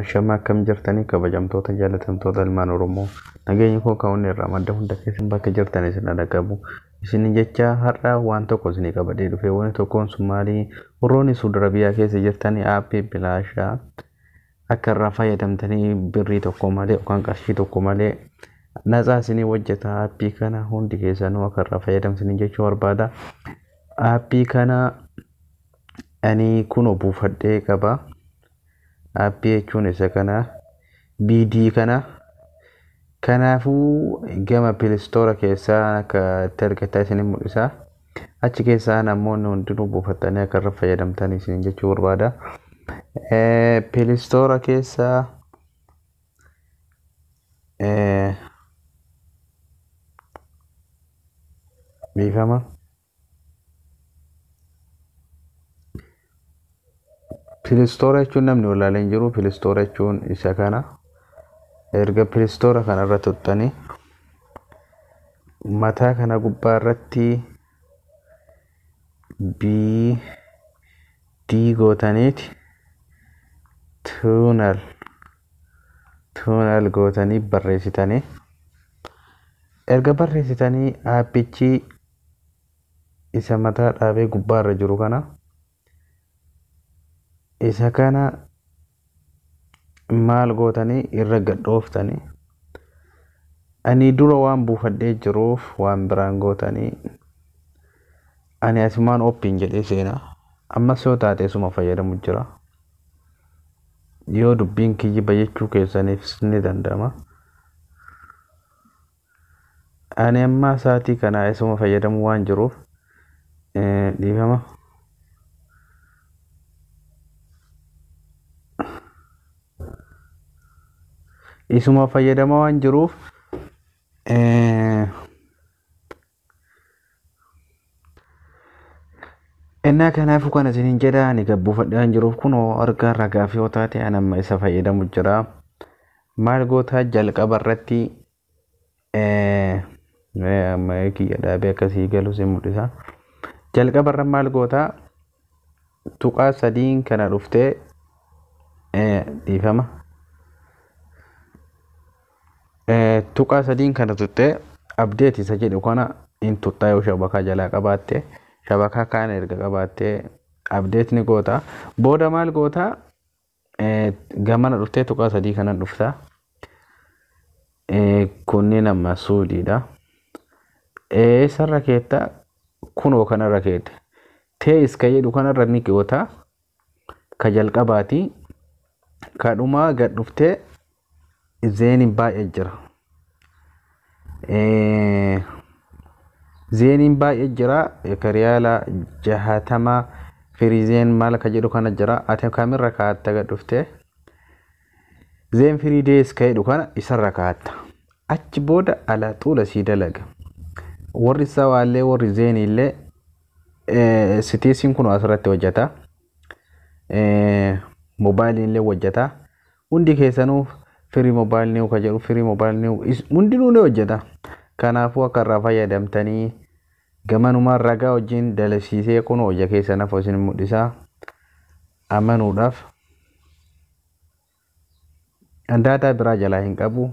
Shama akkam jirtanii kabajamtoota jaalatamtoota ilmaan Oromoo nageenya koo ka'uun irraa madda hunda keessan bakka jirtanis dhaqabu isin jecha har'a waan tokko isin qabadee dhufe waan tokkoon Sumaalii Oromoonni Saudi Arabiyaa keessa jirtanii aappii bilaashaa akka irraa fayyadamtanii birrii tokko malee yookaan qarshii tokko malee nasaa isin hojjeta aappii kana hundi keessanuu akka irraa fayyadamtanii jechuu barbaada. Aappii kana ani kun buufadhee qaba. Aappii jechuun isa kana BD kanaafuu gama Play Store keessaa akka argattan isin mul'isa. Achi keessaa namoonni hundinuu buufatanii akka irraa fayyadamtan isin jechuu barbaada. Play Store keessaa beekama Play Store jechuun namni walaaleen jiru Play Store jechuun isa kana erga Play Store kana irra tuttanii mataa kana gubbaa irratti BD gootaniiti tunnel gootanii barreessitanii erga barreessitanii aappichi isa mataa dhaabee gubbaa irra jiru kana isa kana maal gootanii irra gadhooftanii ani dura waan buufadhee jiruuf waan biraan gootanii ani asumaan open jedhee seena amma soo taatee suma fayyadamu jira yoo dubbiin kiyyiba jechuu keessaniif ni danda'ama. Ani amma saatii kana isuma fayyadamu waan jiruuf dhiifama. Isuma fayyadama waan jiruuf innaa kanaafuu kana isiniin jedha ani buufadhee waan jiruuf kunoo argaa ragaa fi yoo taate ani amma isa fayyadamu jira. Maal gootaa jalqaba irratti kiyya dhaabee akkasii galu si mul'isa. Jalqaba irra maal gootaa tuqaa sadiin kana dhuftee dhiifama. Tuqaa sadiin kana tuttee update isa jedhu kana in tuttaa yoo shabakaa jalaa qabaatte shabakaa kaan erga qabaatte update ni goota. Booda maal goota gamana dhuftee tuqaa sadii kana dhufta. Kunni nama suudiidha. Sarra keetta kunoo kanarra keette tee iska jedhu kanarra ni goota. Ka jalqabaati kadhumaa gad dhuftee zeeniin baay'ee jira. Zeeniin baay'ee jira kariyaala 60 firizeen maal ka jedhu kana jira. Ati kamirra kaatta gad dhuftee zeen firii dees ka jedhu kana isarra kaatta. Achi booda ala tuula sii dalaga. Warri sawaallee warri zeeniillee sitiisiin kun asirratti hojjeta. Moobaayiliillee hojjeta. Hundi keessanuu firii moobaayilii ka jedhu firii moobaayilii hundinuu ni hojjeta. Kanaafuu akka irraa fayyadamtanii gamanumaan ragaa wajjin dalasiisee kun hojja keessa nafa isin mul'isa. Amanuudhaaf daataa biraa jalaa hin qabu.